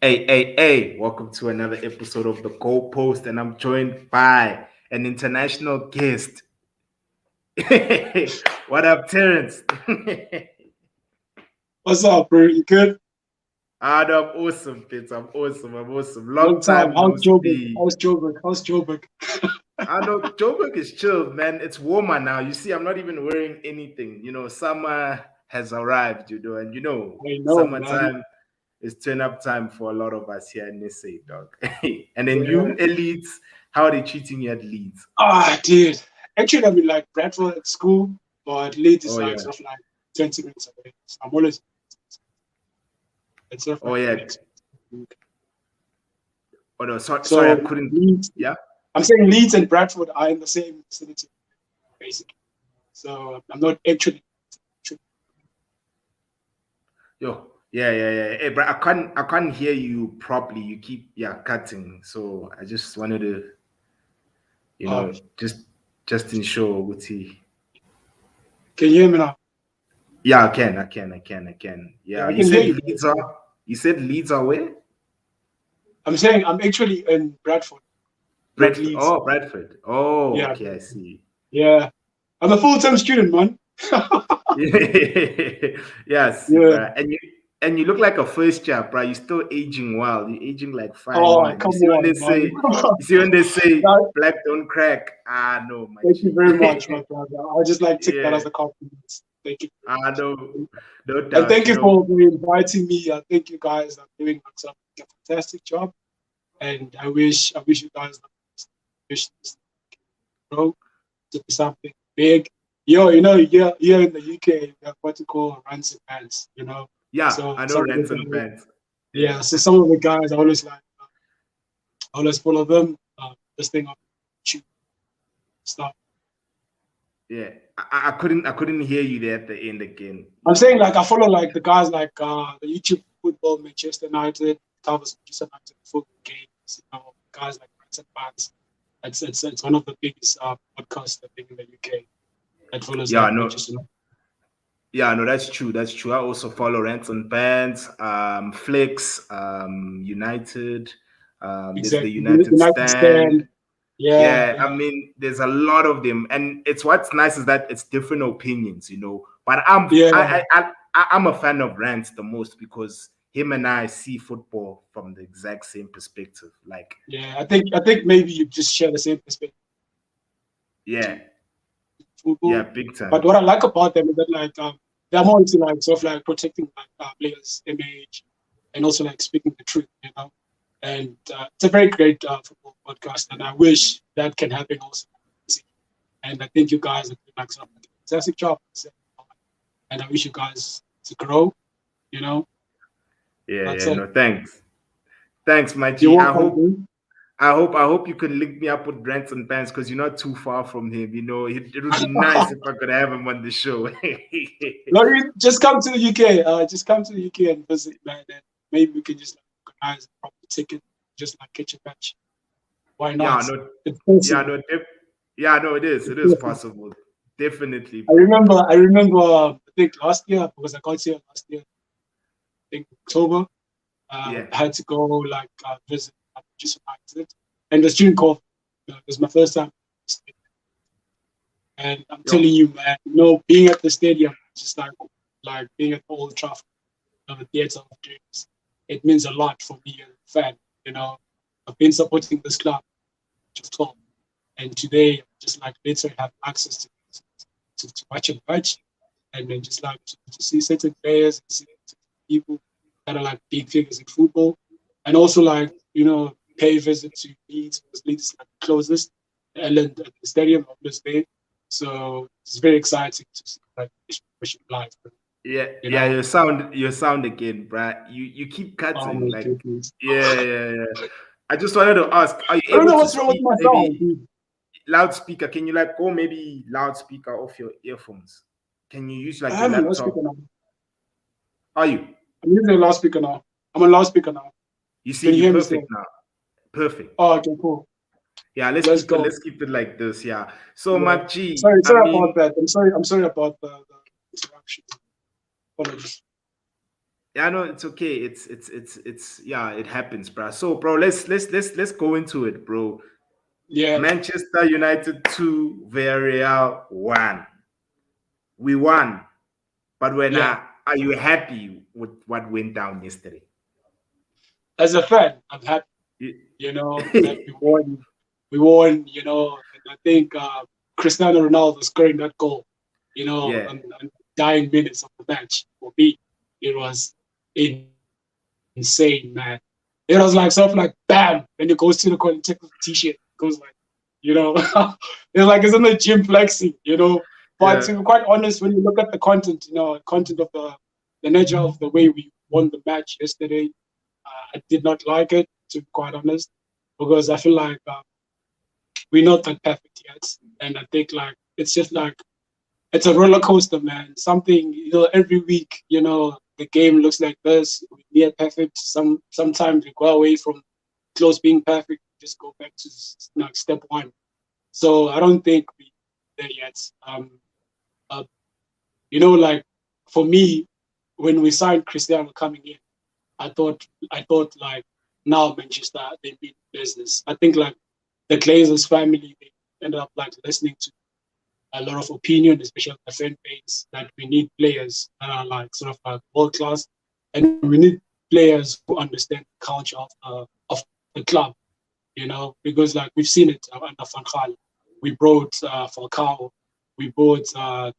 Hey, welcome to another episode of The Goalpost, and I'm joined by an international guest. What up, Terrence? What's up, bro? You good? I'm awesome, Fitz. I'm awesome. Long Long time. time How's no Joburg? speak. How's Joburg? How's Joburg? I know Joburg is chilled, man. It's warmer now. You see, I'm not even wearing anything. Summer has arrived, and I know, man. summertime is turn up time for a lot of us here in this state, dog. And then you, Yeah. elites, how are they treating you at Leeds? Dude. Actually, I'm in like Bradford at school, but Leeds is Oh like yeah. sort of like 20 minutes away. So I'm always it's sort of Oh like yeah. next. Oh no, sorry, I So couldn't. Leeds, Yeah. I'm saying Leeds and Bradford are in the same vicinity, basically. So I'm not actually. Yo. Yeah. Hey, but I can't hear you properly. You keep cutting. So I just wanted to, Uh, just ensure with he. can you hear me now? Yeah, I can. Yeah, Yeah. I You can hear said you. Leeds are you said Leeds are where? I'm saying I'm actually in Bradford, not Leeds. Bradford. Oh, Yeah, okay, I see. yeah. I'm a full-time student, man. Yes, Yeah. bro. And you look like a first year, bro. You're still aging well. You're aging like fine Oh, wine. You come see when they on, man. say, you see when they say No, black don't crack. Ah, no, my thank you G. very much, my brother. I just like take that Yeah. as a compliment. Thank you very Ah, much. no, no And doubt. thank you for inviting me. I think you guys are doing like a fantastic job. And I wish you guys the best. Wish this to grow to be something big. Here in the UK, we have what you call runs and bands, Yeah, So I know some of the rents and guys, pants. Yeah. yeah, so some of the guys I always like, I always follow them. This thing on YouTube stuff. Yeah. I couldn't hear you there at the end again. I'm saying like I follow like the guys like the YouTube football, Manchester United, covers Manchester United football games, guys like Branson Barnes. It's one of the biggest podcasts I think in the UK that follows Yeah, like no. Manchester United. Yeah, no, that's true. That's true. I also follow Rants and Bands, Flicks, United. There's the Exactly. United United Stand. stand. Yeah, Yeah, I yeah, mean, there's a lot of them, and it's what's nice is that it's different opinions. But I'm yeah, I'm a fan of Rants the most because him and I see football from the exact same perspective. Like, yeah. I think maybe you just share the same perspective yeah, to yeah, football. big But time. what I like about them is that like they're more into like sort of like protecting like players' image and also like speaking the truth. And it's a very great football podcast, and I wish that can happen also. And I think you guys are doing like some fantastic job, and I wish you guys to grow. You know, that's it. No, thanks, my You're G. I welcome, hope dude. I hope I hope you can link me up with Branson Pants because you're not too far from him. It would be nice if I could have him on the show. No, you just come to the UK. Just come to the UK and visit, man. And maybe we can just like, organize a proper ticket, just like catch a match. Why yeah, not? no, It's yeah, possible. no, yeah, no, it is. It's It is possible. possible. Definitely, I bro. remember. I remember. I think last year because I got here last year. I think October. Yeah, I had to go like visit just United, and the student called. It was my first time, and I'm telling yo, you, man, being at the stadium, just like being at Old Trafford, the theatre of dreams, it means a lot for me as a fan. You know, I've been supporting this club to 12, and today just like literally have access to watch a match, and then just like to see certain players, and see people that are like big figures in football, and also like pay a visit to Leeds because Leeds is like the closest, and the stadium obviously. So it's very exciting to see like this live. You yeah. know, Your sound again, bro. You keep oh cutting. my Like, goodness. yeah. I just wanted to ask: are you I don't able know to what's wrong with speak my sound, maybe dude. loudspeaker? Can you like go maybe loudspeaker off your earphones? Can you use like I your am on loudspeaker laptop? now. Are you? I'm using a loudspeaker now. I'm on loudspeaker now. You see, Can you you're hear me perfect still? now. Perfect. Oh, okay, cool. Yeah, let's Let's keep it. go. Let's keep it like this. Yeah. So, Yeah. Mark G, Sorry, I sorry about mean, that. I'm sorry about the interruption. Apologies. Yeah, no, it's okay. It's yeah, it happens, bro. So, bro, let's go into it, bro. Yeah, Manchester United 2, Villarreal 1. We won, but when yeah. are you happy with what went down yesterday? As a fan, I'm happy. That we won. We won. And I think Cristiano Ronaldo scoring that goal. Yeah, On dying minutes of the match for me, it was insane, man. It was like stuff like bam, when he goes to the corner, take the t-shirt, goes like, it's like it's in the gym flexing. But to yeah, be quite honest, when you look at the content, content of the nature of the way we won the match yesterday, I did not like it, to be quite honest, because I feel like we're not that perfect yet, and I think like it's just like it's a roller coaster, man. Something every week, the game looks like this. We near perfect. Sometimes we go away from close being perfect, just go back to like step one. So I don't think we there yet. Uh, like for me, when we signed Cristiano coming in, I thought like now Manchester they mean business. I think like the Glazers family they ended up like listening to a lot of opinion, especially the fan base, that we need players that are like sort of like world class, and we need players who understand the culture of the club. Because like we've seen it under Van Gaal. We brought Falcao, we brought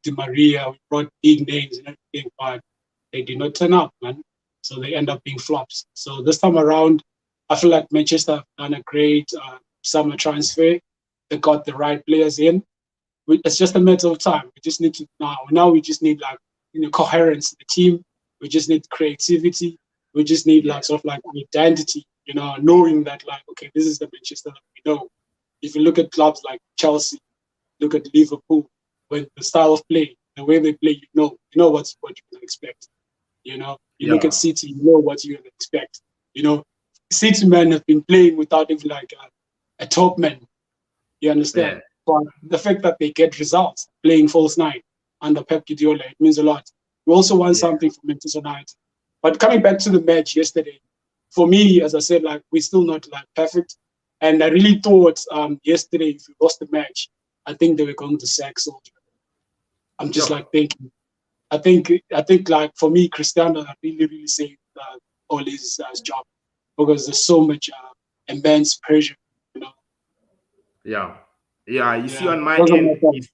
Di Maria, we brought big names and everything, but they did not turn up, man. So they end up being flops. So this time around, I feel like Manchester have done a great summer transfer. They got the right players in. It's just a matter of time. We just need to now we just need like coherence in the team. We just need creativity. We just need yeah, like sort of like identity, knowing that like, okay, this is the Manchester that we know. If you look at clubs like Chelsea, look at Liverpool, when the style of play, the way they play, what you can expect. You look at yeah, City, you know what you can expect. You know, City men have been playing without even like a top man. You understand? yeah, But the fact that they get results playing false nine under Pep Guardiola, it means a lot. We also want yeah. something from Manchester United. But coming back to the match yesterday, for me, as I said, like we're still not like perfect. And I really thought yesterday, if we lost the match, I think they were going to sack Soldier. I'm just Yo, like thinking. I think like for me, Cristiano really really saved all his job because there's so much immense pressure. You know, yeah, yeah. You see, yeah, on my those are my end, thoughts.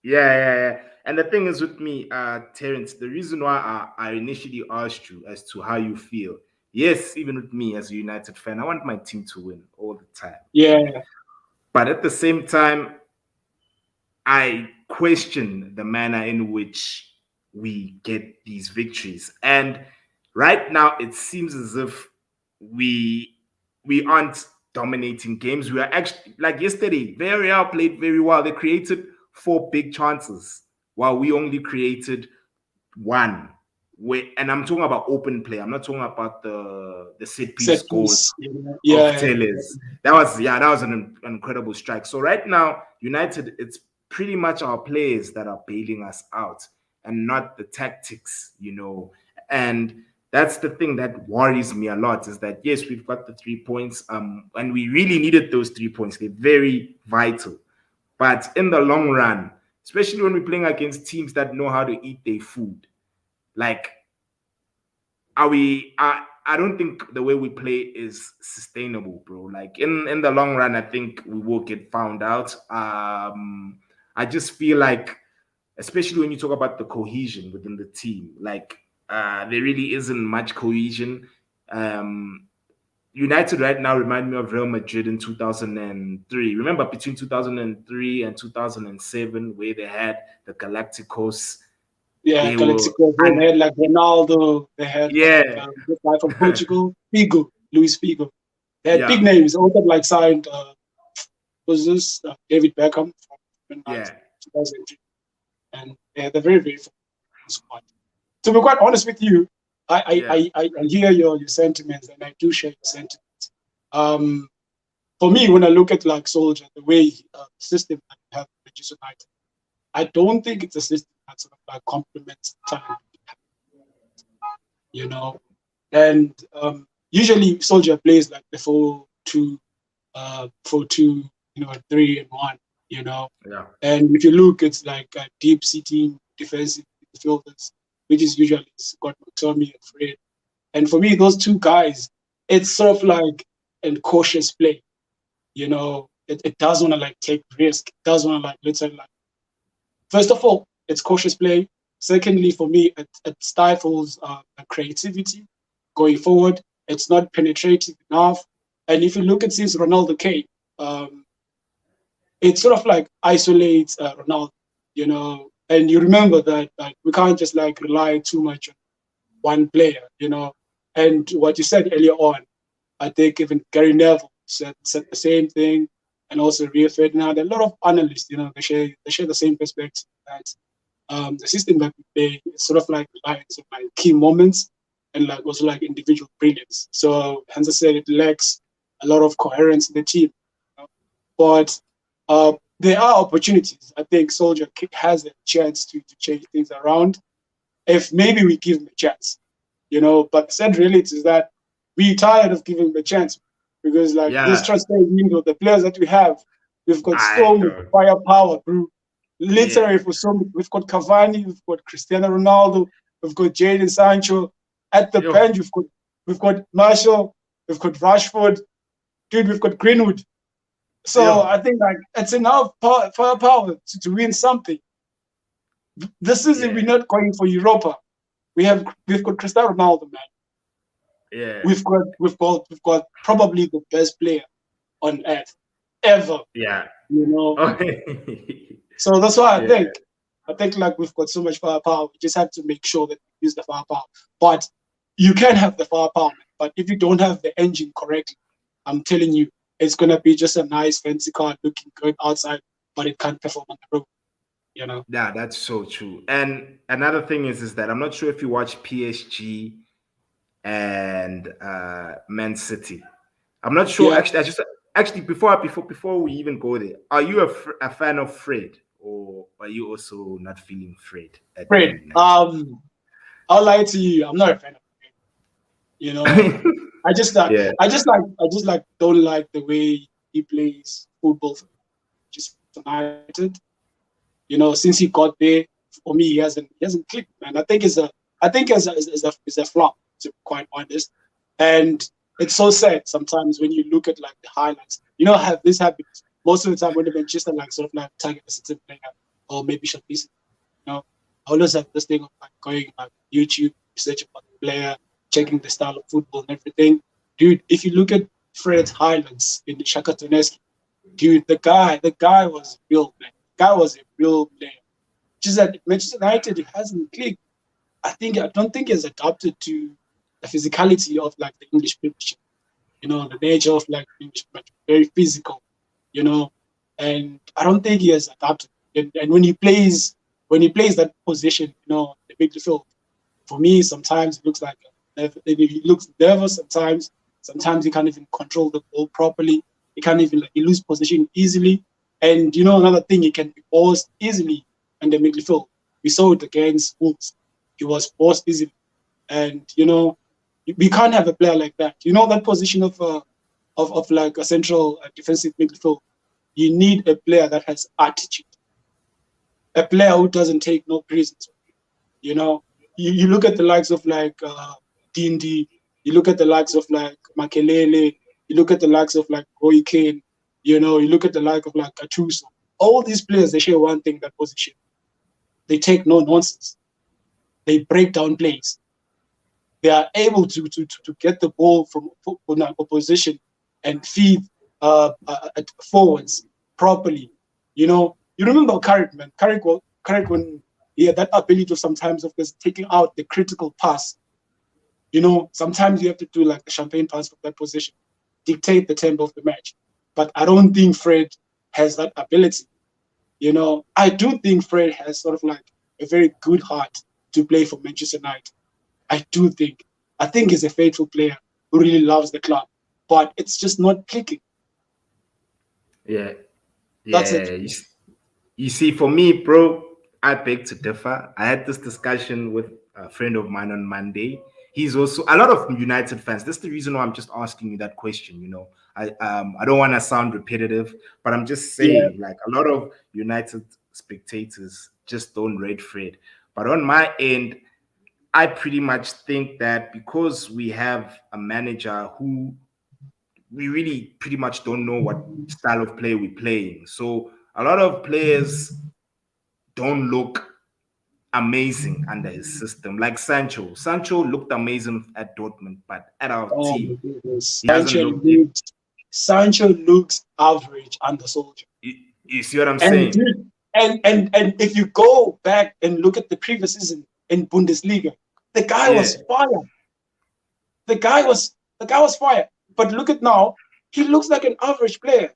yeah, yeah, yeah. And the thing is with me, Terence, the reason why I initially asked you as to how you feel, yes, even with me as a United fan, I want my team to win all the time. Yeah, But at the same time, I question the manner in which we get these victories. And right now, it seems as if we we aren't dominating games. We are actually like yesterday. Villarreal played very well. They created four big chances, while we only created one. And I'm talking about open play. I'm not talking about the set piece set goal piece. of Yeah, Tellers. That was an incredible strike. So right now, United, it's pretty much our players that are bailing us out and not the tactics. And that's the thing that worries me a lot is that yes, we've got the 3 points, and we really needed those 3 points. They're very vital. But in the long run, especially when we're playing against teams that know how to eat their food, like are we I don't think the way we play is sustainable, bro. Like in the long run, I think we will get found out. I just feel like, especially when you talk about the cohesion within the team, like there really isn't much cohesion. um United right now remind me of Real Madrid in 2003. Remember between 2003 and 2007, where they had the Galacticos. yeah. They were Galacticos. They had like Ronaldo. They had like yeah. this guy from Portugal, Figo, Luis Figo. They had big Yeah, names. Also like signed was this David Beckham from yeah, 2003, and they're very very fun squad. To be quite honest with you, yeah, I hear your sentiments and I do share your sentiments. Um, for me, when I look at like Soldier, the way system that we have at Manchester United, I don't think it's a system that sort of like complements talent. you know. And usually Soldier plays like the 4-2, 4-2, 3-1, you know. Yeah. And if you look, it's like deep sitting defensive midfielders, which is usually Scott McTominay and Fred. And for me, those two guys, it's sort of like a cautious play, you know. It does want to like take risk. It does want to like literally like, first of all, it's cautious play. Secondly, for me, it stifles creativity going forward. It's not penetrating enough. And if you look at since Ronaldo came, um, it sort of like isolates Ronaldo, you know. And you remember that like we can't just like rely too much on one player, you know. And what you said earlier on, I think even Gary Neville said the same thing, and also Rio Ferdinand. A lot of analysts, you know, they share the same perspective that the system that we play is sort of like relies on like key moments and like also like individual brilliance. So hence I said it lacks a lot of coherence in the team. You know? But there are opportunities. I think Soldier has a chance to change things around if maybe we give him a chance, you know. But the sad reality is that we're tired of giving him a chance because, like, this Yeah. transfer window, the players that we have, we've got I so much know. firepower, bro. Literally, Yeah. for so much, we've got Cavani, we've got Cristiano Ronaldo, we've got Jadon Sancho. At the Yo. bench, we've got Marshall, we've got Rashford, dude, we've got Greenwood. So Yo. I think like it's enough firepower to win something. This season, we're Yeah. not going for Europa. We've got Cristiano Ronaldo, man. Yeah. We've got probably the best player on earth ever, Yeah. you know. Okay. So that's why Yeah. I think like we've got so much firepower. We just have to make sure that we use the firepower. But you can have the firepower, man. But if you don't have the engine correctly, I'm telling you, it's gonna be just a nice fancy car looking good outside, but it can't perform on the road, you know. Yeah, that's so true. And another thing is that I'm not sure if you watch PSG and Man City. I'm not sure. Yeah, Actually before we even go there, are you a fan of Fred, or are you also not feeling Fred at Man great. United? I'll lie to you, I'm not a fan of it, you know. I just like Yeah, I just like don't like the way he plays football for Manchester United. You know, since he got there, for me he hasn't clicked, man. I think is a flop, to be quite honest. And it's so sad sometimes when you look at like the highlights. You know, have this happens most of the time when the Manchester like sort of like target a certain player or maybe shortlist. You know, I always have this thing of like going like YouTube, researching about the player, checking the style of football and everything. Dude, if you look at Fred's highlights in the Shaka Donetsk, dude, the guy was real, man. The guy was a real player. Just that Manchester United it hasn't clicked. I don't think he's adapted to the physicality of like the English Premiership. You know, the nature of like English Premiership, very physical. You know, and I don't think he has adapted. And when he plays that position, you know, the midfield, for me, sometimes it looks like he looks nervous. Sometimes he can't even control the ball properly. He can't even like, he lose position easily. And you know another thing, he can be paused easily in the midfield. We saw it against Wolves. He was paused easily, and you know we can't have a player like that. You know that position of like a central defensive midfield. You need a player that has attitude, a player who doesn't take no prisoners. You know, you look at the likes of like Dindi, you look at the likes of like Makelele, you look at the likes of like Roy Kane, you know, you look at the like of like Gattuso. All these players, they share one thing, that position. They take no nonsense. They break down plays. They are able to get the ball from opposition and feed forwards properly. You know, you remember Carrick, man. Carrick when he had that ability of sometimes of just taking out the critical pass. You know, sometimes you have to do like a champagne pass from that position, dictate the tempo of the match. But I don't think Fred has that ability. You know, I do think Fred has sort of like a very good heart to play for Manchester United. I do think. I think he's a faithful player who really loves the club, but it's just not clicking. yeah, That's it. yeah. You see, for me, bro, I beg to differ. I had this discussion with a friend of mine on Monday. he's also a lot of United fans. That's the reason why I'm just asking you that question. I don't want to sound repetitive, but I'm just Yeah. saying like a lot of United spectators just don't rate Fred. But on my end, I pretty much think that because we have a manager who we really pretty much don't know what style of play we're playing. So a lot of players don't look amazing under his system. Like Sancho. Sancho looked amazing at Dortmund, but at our Oh my team, goodness. he hasn't looked it. Sancho looks average under Soldier. You see what I'm And saying? dude, and if you go back and look at the previous season in Bundesliga, the guy Yeah, was fire. The guy was fire. But look at now, he looks like an average player.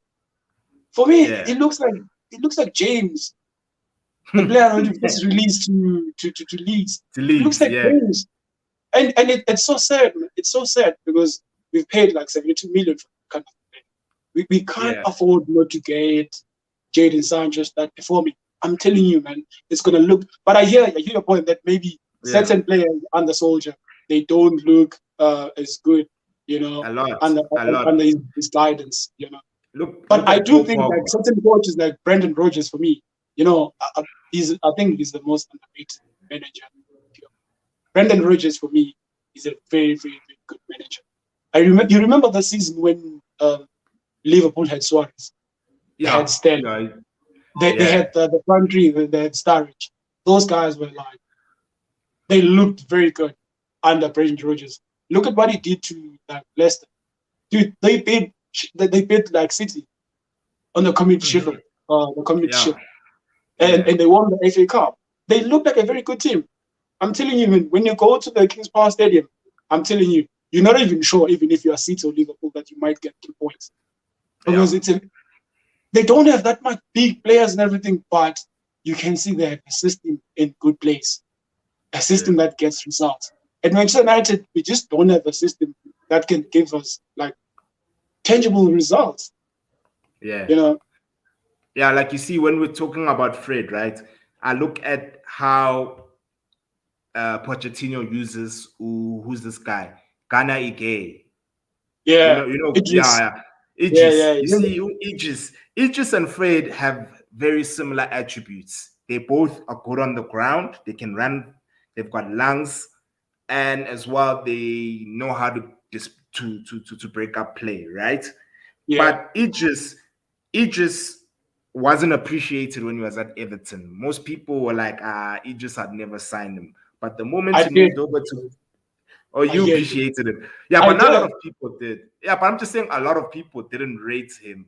For me, yeah. he looks like James, the player who just released to Leeds. To He looks Leeds, like yeah, James. And it's so sad, man. It's so sad because we've paid like 72 million for that kind of thing. We can't yeah, afford not to get Jadon Sancho start performing. I'm telling you, man, it's gonna look. But I hear your point that maybe yeah. certain players under Soldier they don't look as good, A lot, under a lot. under his guidance. Look But I at do Paul think like Pogba. certain coaches like Brendan Rodgers for me, I think he's the most underrated manager. Brendan Rodgers for me is a very, very, very good manager. You remember the season when Liverpool had Suarez, they had Yeah, Sterling, they yeah. had the front three, they had Sturridge. Those guys were like they looked very good under Brendan Rodgers. Look at what he did to like Leicester. Dude, they beat like City on the Community Hmm. Shield, the Community Yeah, Shield, and yeah, they won the FA Cup. They looked like a very good team. I'm telling you, when you go to the Kings Power Stadium, I'm telling you, you're not even sure, even if you're City or Liverpool, that you might get 3 points because yeah, they don't have that much big players and everything, but you can see they have a system in good place, a yeah, system that gets results. At Manchester United, we just don't have a system that can give us like tangible results. yeah. You know, Yeah, like you see, when we're talking about Fred, right? I look at how Pochettino uses who's this guy? Ghana Ige. yeah, Yeah, Idris, yeah. yeah, Idris. yeah, You see, Idris and Fred have very similar attributes. They both are good on the ground. They can run. They've got lungs, and as well, they know how to to break up play, right? yeah. But Idris wasn't appreciated when he was at Everton. Most people were like, Idris had never signed him. But the moment I he did. moved over to Oh, I you hear you. appreciated it. Yeah, I but not a lot did. of people did. Yeah, but I'm just saying a lot of people didn't rate him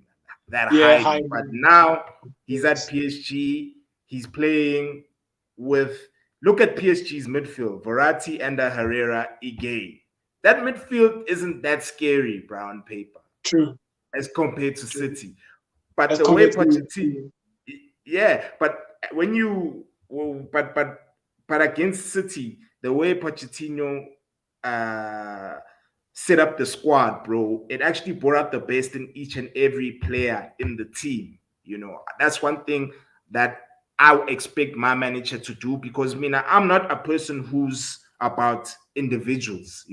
that Yeah, hi. highly. But now he's at Yes. PSG. He's playing with look at PSG's midfield: Verratti, Enda, Herrera, Ige. That midfield isn't that scary, brown paper, True. as compared to True. City. But As the way compared Pochettino, to yeah, but when you, well, but against City, the way Pochettino uh, set up the squad, bro, it actually brought out the best in each and every player in the team. That's one thing that I would expect my manager to do because I'm not a person who's about individuals.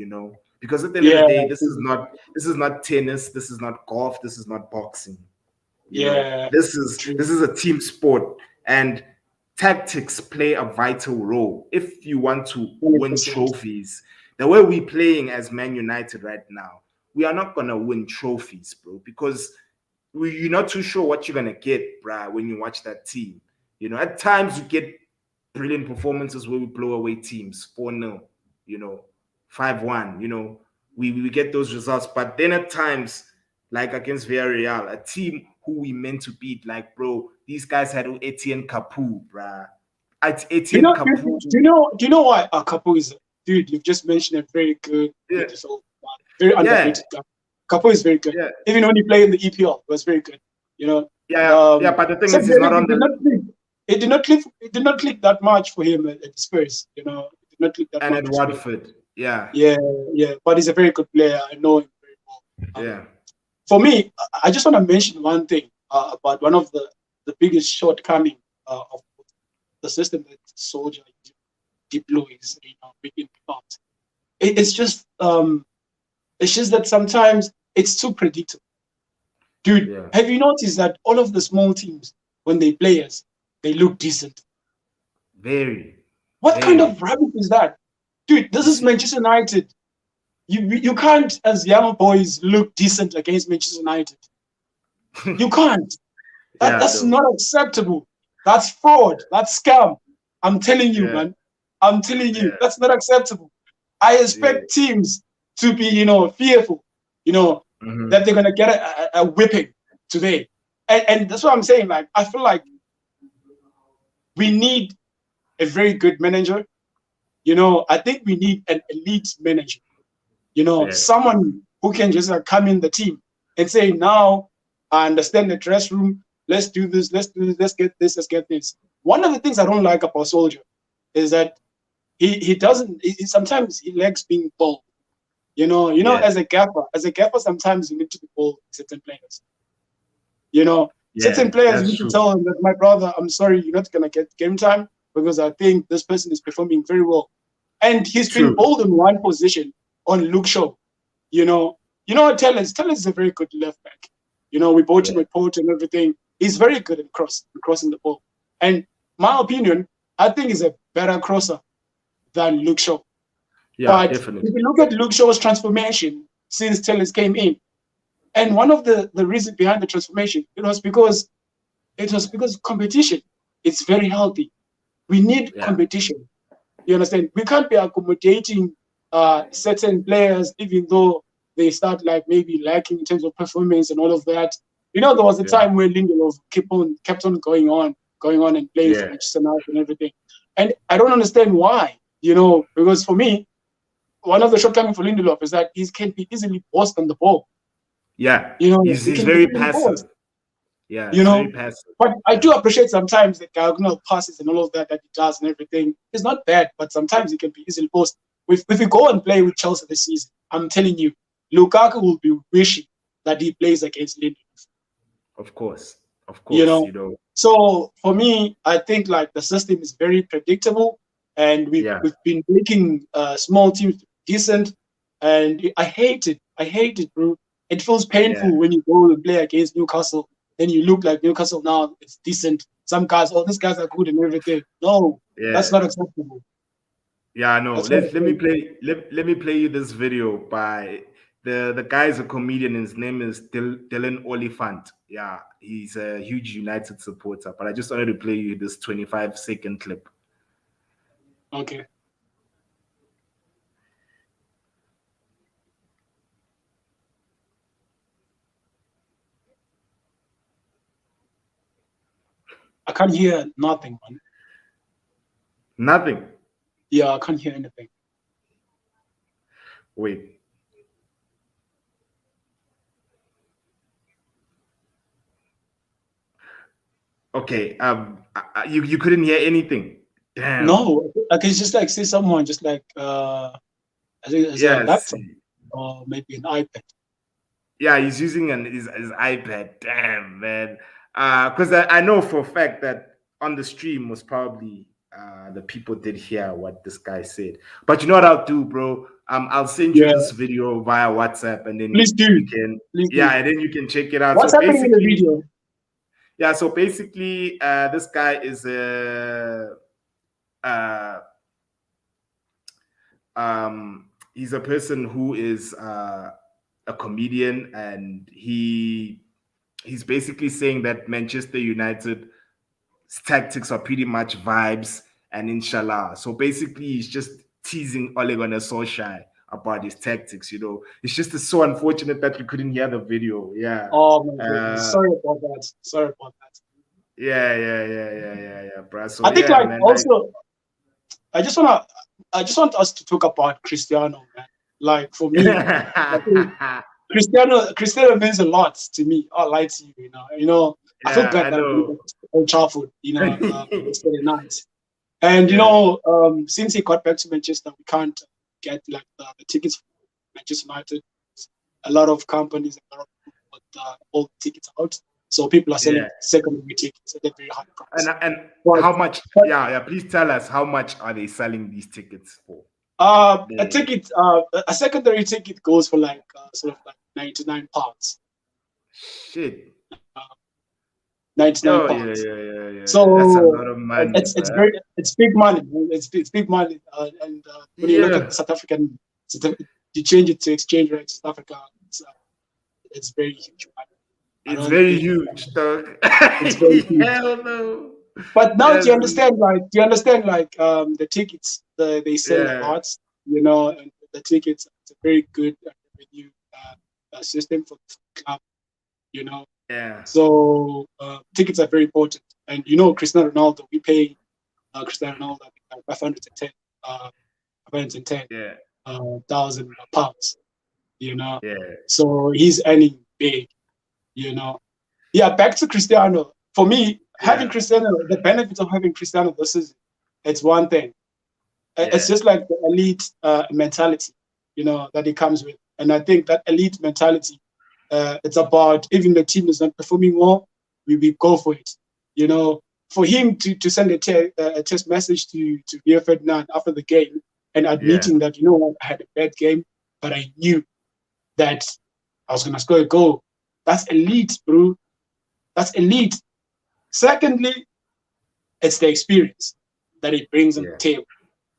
Because at the end of the yeah, day, this is not tennis, this is not golf, this is not boxing. yeah, This is a team sport, and tactics play a vital role if you want to win 100%. trophies. The way we're playing as Man United right now, we are not gonna win trophies, bro, because you're not too sure what you're gonna get, bruh, when you watch that team. At times you get brilliant performances where we blow away teams 4-0, 5-1. We get those results, but then at times, like against Villarreal, a team who we meant to beat, like, bro, these guys had Etienne Capoue, bruh. It's Do you Etienne know? Capoue. Do you know why Capo is? Dude, you've just mentioned a very good, Yeah, beautiful, very yeah, underrated guy. Capo is very good. yeah, Even when he played in the EPL, it was very good. You know, yeah, yeah. But the thing except is, he's that not on it did the not click. It did not click. It did not click that much for him at Spurs. It did not click that and much at for Spurs. Watford. Yeah, Yeah, yeah. But he's a very good player. I know him very well. yeah. For me, I just want to mention one thing about one of the biggest shortcoming of the system that Soldier deploys, within the part. it's just that sometimes it's too predictable. Dude, Yeah. have you noticed that all of the small teams, when they play us, they look decent? Very. What kind Very. of rubbish is that? Dude, this You is see, Manchester United. You can't, as young boys, look decent against Manchester United. You can't. yeah, That's no. not acceptable. That's fraud. That's scam. I'm telling you, Yeah, man. I'm telling you, yeah, that's not acceptable. I yeah. expect teams to be, fearful, Hmm. that they're gonna get a whipping today. And that's what I'm saying. Like, I feel like we need a very good manager. I think we need an elite manager. Yeah, Someone who can just come in the team and say, now I understand the dress room. Let's do this. Let's do this. Let's get this. Let's get this. One of the things I don't like about Soldier is that he doesn't. Sometimes he likes being bold. yeah, As a gaffer, sometimes you need to be bold with certain players. Certain yeah. players, you That's need to true. tell them that, my brother, I'm sorry, you're not gonna get game time because I think this person is performing very well. And he's been True. bold in one position on Luke Shaw. You know, Tellers is a very good left back. We bought him Yeah, with Port and everything. He's very good at crossing the ball. And my opinion, I think he's a better crosser than Luke Shaw. yeah, But definitely. if you look at Luke Shaw's transformation since Tellers came in, and one of the reasons behind the transformation, it was because competition. It's very healthy. We need Yeah, competition. You understand? We can't be accommodating certain players, even though they start like maybe lacking in terms of performance and all of that. There was a yeah, time where Lindelof kept on going on and playing for yeah, Manchester United and everything. And I don't understand why. Because for me, one of the shortcomings for Lindelof is that he can be easily bossed on the ball. yeah. He He's can be very easily passive. bossed. Yeah, You he's very know, passive. but I Yeah, do appreciate sometimes the diagonal passes and all of that he does and everything. It's not bad, but sometimes he can be easily posted. If we go and play with Chelsea this season, I'm telling you, Lukaku will be wishing that he plays against Lindelof. of course, of You course. know, so for me, I think like the system is very predictable, and we've Yeah, we've been making small teams decent, and I hate it. I hate it, bro. It feels yeah, painful when you go and play against Newcastle, and you look like Newcastle now. It's decent. Some guys, oh, these guys are good and everything. No, that's yeah. not acceptable. Yeah, I know. That's not Let me acceptable. let me play you this video by the guy is a comedian. His name is Dylan Oliphant. Yeah, he's a huge United supporter. But I just wanted to play you this 25-second clip. Okay. I can't hear nothing, man. Nothing. Yeah, I can't hear anything. Wait. Okay. You couldn't hear anything. Damn. No, I can just like see someone just like I think it's a Yes. laptop or maybe an iPad. Yeah, he's using his iPad. Damn, man. Because I know for a fact that on the stream was probably the people did hear what this guy said. But you know what I'll do, bro? I'll send you Yeah, this video via WhatsApp, and then please do. you can, Please do. yeah, and then you can check it out. So What's happening in the basically, video? yeah, so basically, this guy is a uh, he's a person who is a comedian, and he's basically saying that Manchester United's tactics are pretty much vibes and inshallah. So basically, he's just teasing Ole Gunnar Solskjaer about his tactics. It's just so unfortunate that you couldn't hear the video. Yeah. Oh my goodness. Uh, Sorry about that. Sorry about that. yeah, bro. So I think yeah, like man. also I just want us to talk about Cristiano, man. Like for me, I think Cristiano means a lot to me. I'll lie to you, I feel Yeah, bad I that I went know. to Old Trafford, yesterday night. And Yeah, since he got back to Manchester, we can't get like the tickets for Manchester United. A lot of companies, a lot of people put all the tickets out, so people are yeah. selling secondary tickets at a very high price. And But how much? but Yeah. Please tell us how much are they selling these tickets for? A ticket, a secondary ticket goes for like sort of like £99. Shit. Uh, 99 Oh yeah, pounds. yeah, yeah, yeah. That's a So lot of money, bro. it's big money. It's big money. And when you look at Yeah, the South African, you change it to exchange rate South Africa. It's very huge money. I it's don't very think huge, dog. it's very huge. Hell no. But now do That's you understand? Like, do you understand? Like, the tickets, they sell a yeah, lot. You know, and the tickets. It's a very good revenue system for the club. You know, yeah, so tickets are very important. And you know, Cristiano Ronaldo, we pay Cristiano Ronaldo like 510, uh, 510 yeah, thousand pounds. You know, yeah, so he's earning big. You know, yeah. Back to Cristiano. For me, having yeah, Cristiano, the benefits of having Cristiano this season, it's one thing. It's yeah, just like the elite mentality, you know, that he comes with. And I think that elite mentality, it's about even the team is not performing well, we go for it. You know, for him to send a test message to Rio Ferdinand after the game and yeah, admitting that, you know what, I had a bad game, but I knew that I was going to score a goal. That's elite, bro. That's elite. Secondly, it's the experience that he brings on the yeah, table.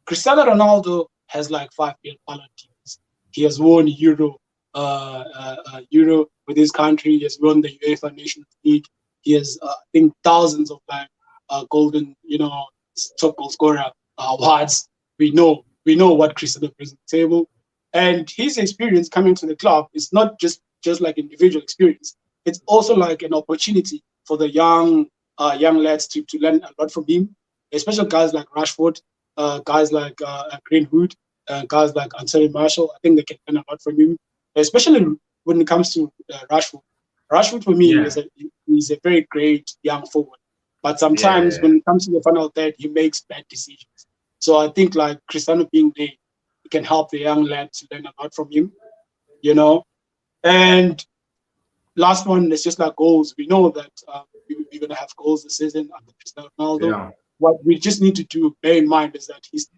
Cristiano Ronaldo has like 5 Ballon d'Ors. He has won Euro with his country. He has won the UEFA Nations League. He has, I think, thousands of like golden, you know, top goal scorer awards. We know what Cristiano brings to the table, and his experience coming to the club is not just like individual experience. It's also like an opportunity for the young lads to learn a lot from him, especially guys like Rashford, guys like Greenwood, guys like Anthony Marshall. I think they can learn a lot from him, especially when it comes to Rashford. Rashford for me yeah, is a very great young forward, but sometimes yeah, when it comes to the final third, he makes bad decisions. So I think like Cristiano being there, he can help the young lad to learn a lot from him, you know. And last one is just like goals. We know that we're going to have goals this season under Cristiano Ronaldo. yeah, What we just need to do, bear in mind, is that he's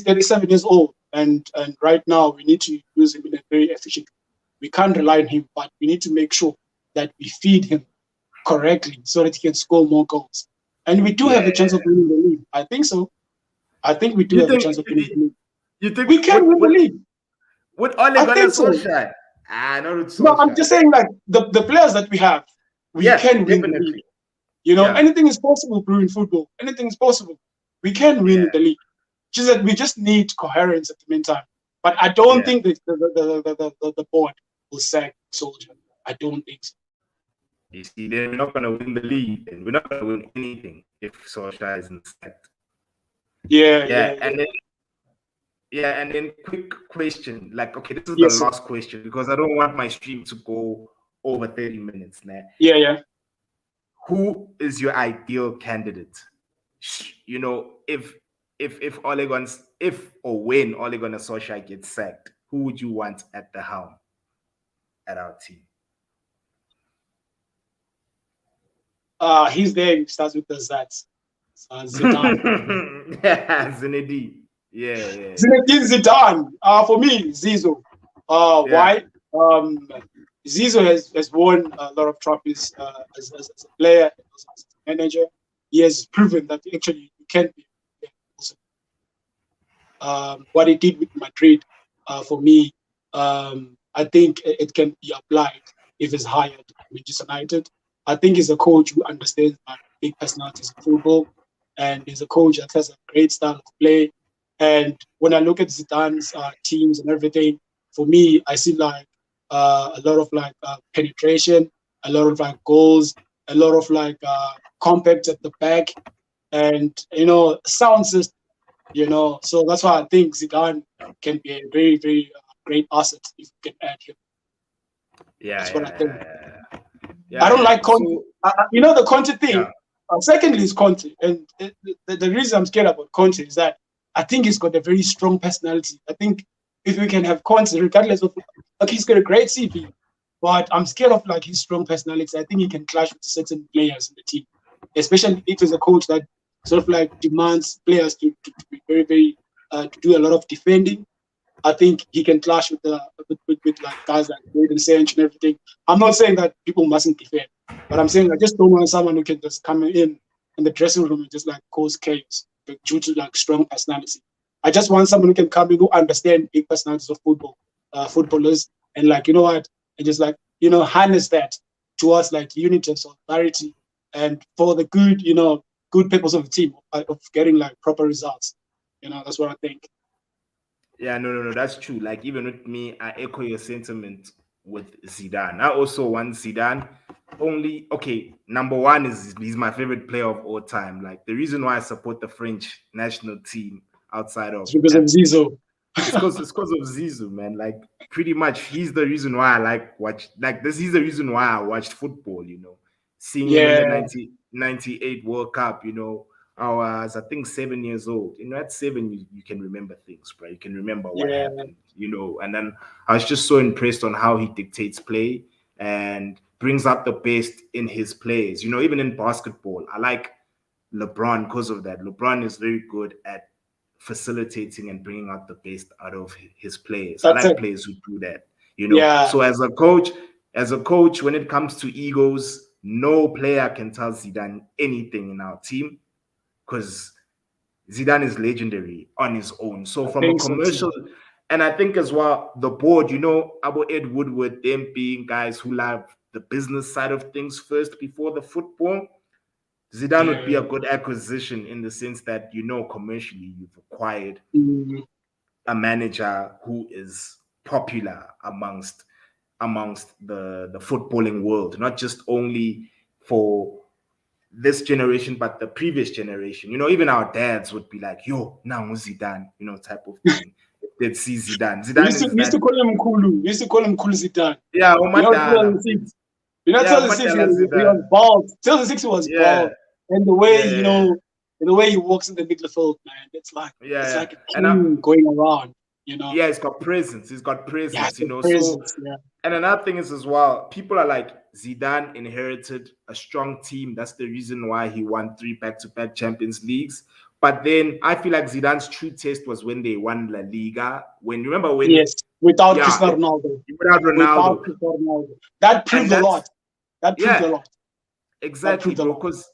37 years old, and right now we need to use him in a very efficient way. We can't rely on him, but we need to make sure that we feed him correctly so that he can score more goals. And we do have a chance yeah. of winning the league. I think so. I think we do You have a think chance of winning the league. you think We can win the league. would Ole I Gunnar think so. Solskjaer? Ah, not with No, I'm Solskjaer. just saying, like, the players that we have, we Yeah, can win the league. definitely. You know, Yeah, anything is possible, bro, in football. Anything is possible. We can win yeah, the league. Just that we just need coherence at the meantime. But I don't yeah. think that the board will sack Soldier. I don't think so. You see, then we're not gonna win the league, and we're not gonna win anything if Solskjaer isn't sacked. Yeah, Yeah, yeah, yeah. and then quick question. Like, okay, this is the Yes, sir. last question because I don't want my stream to go over 30 minutes now. Yeah, yeah. Who is your ideal candidate? You know, if Ole Gunnar, if or when Ole Gunnar Solskjaer gets sacked, who would you want at the helm at our team? His name starts with the Z. Zidane. Yeah, Zinedine. Yeah, yeah, Zinedine Zidane. For me, Zizou. yeah, Why? Zizou has won a lot of trophies as a player, as a manager. He has proven that actually you can be. What he did with Madrid, for me, I think it can be applied if he's hired at Manchester United. I think he's a coach who understands big personalities in football, and he's a coach that has a great style of play. And when I look at Zidane's teams and everything, for me, I see like a lot of like penetration, a lot of like goals, a lot of like compact at the back, and sound system. So that's why I think Zidane can be a very, very great asset if you can add him. yeah, That's what I think. I yeah, don't like yeah. Conte. So The Conte thing. yeah, Secondly, is Conte, and the reason I'm scared about Conte is that I think he's got a very strong personality. I think if we can have Conte, regardless of like he's got a great CV, but I'm scared of like his strong personality. I think he can clash with certain players in the team, especially if he's a coach that sort of like demands players to be very, very to do a lot of defending. I think he can clash with the with like guys like Wade and Sanch and everything. I'm not saying that people mustn't defend, but I'm saying I just don't want someone who can just come in the dressing room and just like cause chaos due to like strong personality. I just want someone who can come in who understand big personalities of footballers, and like you know what, and just like harness that towards like unity and solidarity, and for the good good purpose of the team of getting like proper results. That's what I think. Yeah, no, that's true. Like even with me, I echo your sentiment with Zidane. I also want Zidane. Only okay. Number one is he's my favorite player of all time. Like the reason why I support the French national team outside of It's because of Zizou. it's because of Zizou, man. Like pretty much he's the reason why I like this. He's the reason why I watched football. Seeing him in the Yeah, 1998 World Cup. I was, I think, 7 years old. At seven, you can remember things, bro. You can remember what yeah. happened, and then I was just so impressed on how he dictates play and brings out the best in his players. Even in basketball, I like LeBron because of that. LeBron is very good at facilitating and bringing out the best out of his players. I That's like it. players who do that. Yeah. So as a coach, when it comes to egos, no player can tell Zidane anything in our team because Zidane is legendary on his own. So I from a think so too. commercial, and I think as well, the board, about Ed Woodward, them being guys who love the business side of things first before the football. Zidane would be Yeah. a good acquisition in the sense that commercially you've acquired Mm, a manager who is popular amongst the footballing world, not just only for this generation, but the previous generation. Even our dads would be like, "Yo, now Zidane," type of thing. They'd see Zidane. We Zidane used to is we used to that. call him Kulu. We used to call him Kulu Zidane. Yeah, You know, Umadala. 2006. You know, Yeah, 2006, Umadala he Zidane. was bald. 2006, he was Yeah, bald. And the way, yeah, the way he walks in the midfield, man, yeah, it's yeah. like a And I, king going around. yeah, he's got presence. He's got Yeah, presence. it's a So, presence. Yeah. and another thing is as well, people are like Zidane inherited a strong team. That's the reason why he won 3 back-to-back Champions Leagues. But then I feel like Zidane's true test was when they won La Liga. Remember when, Yes. Without yeah, Cristiano Ronaldo. without Without Ronaldo, Cristiano Ronaldo. That and proved a that's lot. That proved a yeah, lot. That exactly, proved a bro. lot.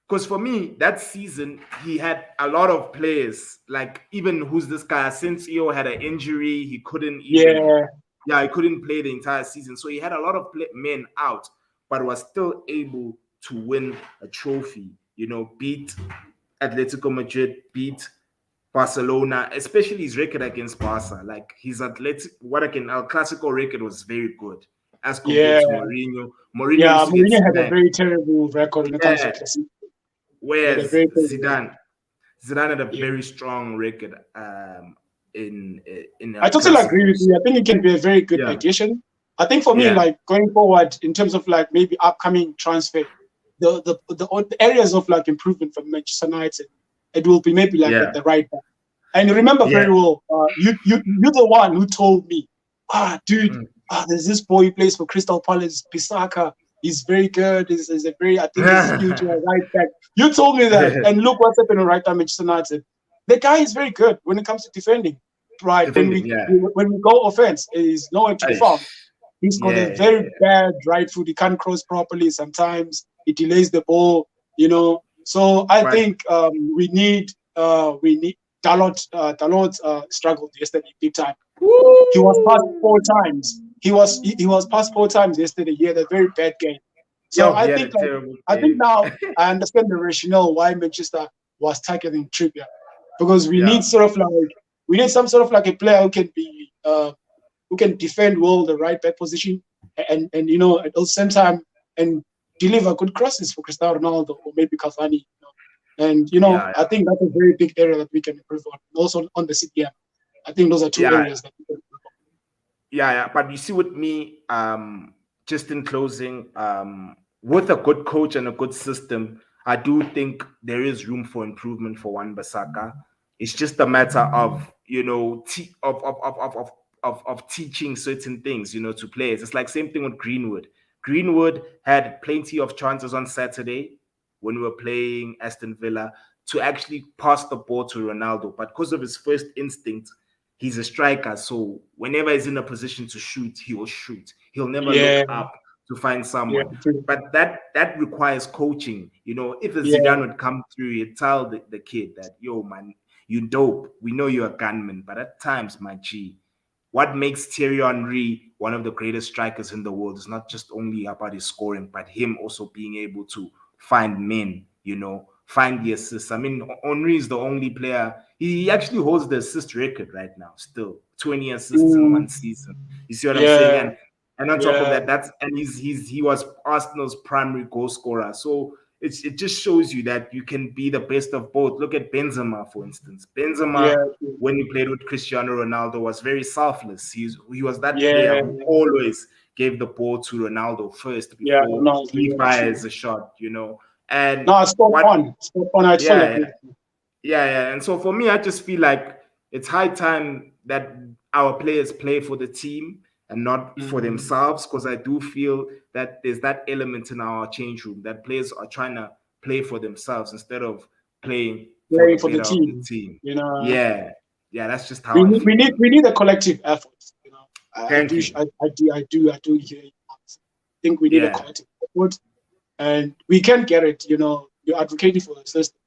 Because for me, that season he had a lot of players. Like even who's this guy? Asensio had an injury. He couldn't even. Yeah. Yeah, he couldn't play the entire season. So he had a lot of men out, but was still able to win a trophy. Beat Atletico Madrid, beat Barcelona, especially his record against Barca. Like his athletic, El Clasico record was very good as compared Yeah. to Mourinho. Mourinho Yeah. used to get Mourinho had a smacked. very terrible record when it comes to Yeah. classic. He had a Whereas very terrible record. Zidane had a Yeah. very strong record in I El totally agree with Clasicos. you. I think it can be a very good Yeah, addition. I think for me, yeah, like going forward in terms of like maybe upcoming transfer, the areas of like improvement for Manchester United, it will be maybe like at yeah, the right back. And you remember yeah. very well, you're the one who told me, dude, Mm. there's this boy who plays for Crystal Palace, Pisaka. He's very good. He's a very, I think he's future right back. You told me that, and look what's happening right now, Manchester United. The guy is very good when it comes to defending. Right, when Defending, we yeah. when we go offense, he's nowhere to be found. Aish. He's got a Yeah, very yeah, bad right foot. He can't cross properly. Sometimes he delays the ball. So I but think we need Dalot. Dalot struggled yesterday big time. He was passed woo, 4 times. He was passed 4 times yesterday. He had a very bad game. So yo, I he had a think like terrible I think game. now I understand the rationale why Manchester was targeting Trippier, because we Yeah, need some sort of like a player who can defend well the right back position, and at the same time and deliver good crosses for Cristiano Ronaldo or maybe Cavani. And yeah, I think that's a very big area that we can improve on. Also on the CDM, I think those are two yeah, areas that we can improve on. yeah. But you see, with me, just in closing, with a good coach and a good system, I do think there is room for improvement for Wan Basaka. It's just a matter of of teaching certain things, to players. It's like same thing with Greenwood. Greenwood had plenty of chances on Saturday when we were playing Aston Villa to actually pass the ball to Ronaldo. But because of his first instinct, he's a striker. So whenever he's in a position to shoot, he will shoot. He'll never Yeah, look up to find yeah, someone. true. But that requires coaching. You know, if a Yeah, Zidane would come through, he'd tell the kid that, yo, man, you dope. We know you're a gunman. But at times, my G, what makes Thierry Henry one of the greatest strikers in the world is not just only about his scoring, but him also being able to find men, you know, find the assists. I mean, Henry is the only player, he actually holds the assist record right now, still 20 assists in one mm, season. You see what I'm saying? yeah, And on top of yeah, that, he was Arsenal's primary goal scorer. So it just shows you that you can be the best of both. Look at Benzema, for instance. yeah, Benzema, true. when he played with Cristiano Ronaldo, was very selfless. He was that player Yeah, who always gave the ball to Ronaldo first yeah, before no, he yeah, fires true. a shot, you know. And No, spot what on, spot on. I fully yeah, agree. yeah. And so for me, I just feel like it's high time that our players play for the team and not for Mm. themselves, because I do feel that there's that element in our change room that players are trying to play for themselves instead of playing for the Playing for the better of the team, team. you know. Yeah, yeah, that's just how I feel, man. We need a collective effort. You know, Thank you. I do hear you. I think we need a Yeah, collective effort, and we can get it. You know, you're advocating for the system.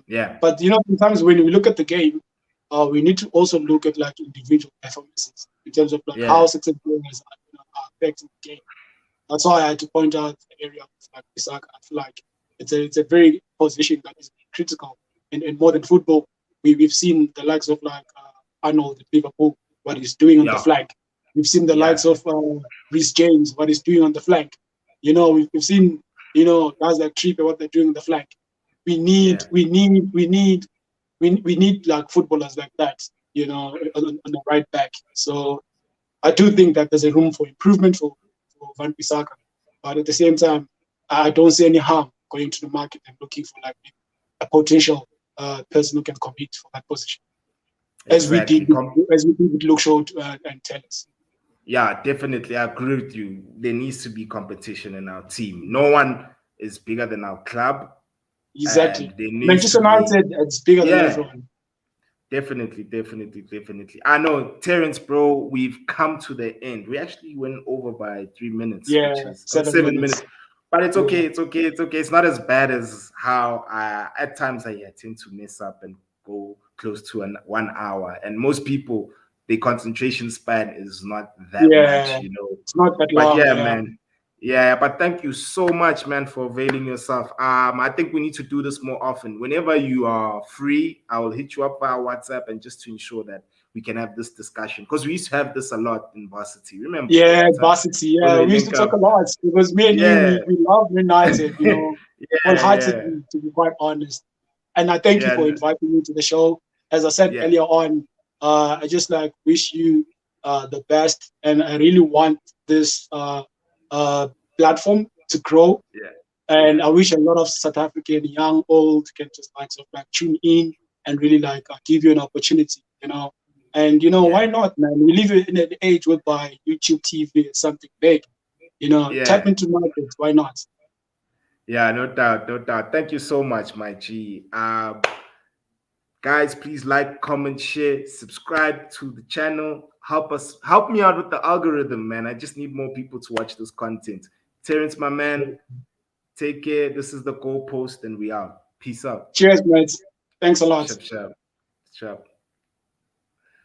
yeah, But you know, sometimes when we look at the game, we need to also look at like individual performances in terms of like how yeah, certain players are, you know, are affecting the game. That's why I had to point out the area of like Isaac. I feel like it's a very position that is critical in modern football. We've seen the likes of like Arnold at Liverpool, what he's doing on the yeah, flank. We've seen the yeah, likes of Reece James, what he's doing on the flank. You know, we've seen, you know, guys like Trippier, what they're doing on the flank. We yeah. need we need we need we need like footballers like that, you know, on the right back. So I do think that there's a room for improvement for Van Bissaka. But at the same time, I don't see any harm going to the market and looking for like a potential person who can compete for that position, Exactly. as we did with Luke Shaw and Tellers. Yeah, definitely. I agree with you. There needs to be competition in our team. No one is bigger than our club, and Exactly. there needs to Manchester be, United, it's bigger than yeah, everyone. definitely. I know, Terrence, bro, we've come to the end. We actually went over by 3 minutes, Yeah, which is 7 minutes. 7 minutes. But it's Yeah. okay. It's okay. It's okay. It's not as bad as how at times I tend to mess up and go close to 1 hour. And most people, the concentration span is not that much, Yeah. you know. It's not that But long. yeah, Yeah. man. Yeah, but thank you so much, man, for availing yourself. I think we need to do this more often. Whenever you are free, I will hit you up via WhatsApp and just to ensure that we can have this discussion, because we used to have this a lot in varsity. Remember Yeah, that time varsity. when Yeah, we we used to link talk a up? lot because me and you, Yeah, we love United, you know, yeah, wholeheartedly, to be quite honest. And I thank you yeah, for inviting me to the show. As I said yeah, earlier on, I just like wish you the best, and I really want this uh, platform to grow. yeah, And yeah, I wish a lot of South African, young, old, can just like sort of like tune in and really like give you an opportunity, you know. And you know, why yeah, not, man? We live in an age whereby YouTube TV is something big. You know, tap yeah. into markets. Why not? Yeah, no doubt, no doubt. Thank you so much, my G. Guys, please like, comment, share, subscribe to the channel. Help me out with the algorithm, man. I just need more people to watch this content. Terrence, my man, take care. This is the goalpost, and we out. Peace out. Cheers, mates. Thanks a lot. Shap, shap, shap.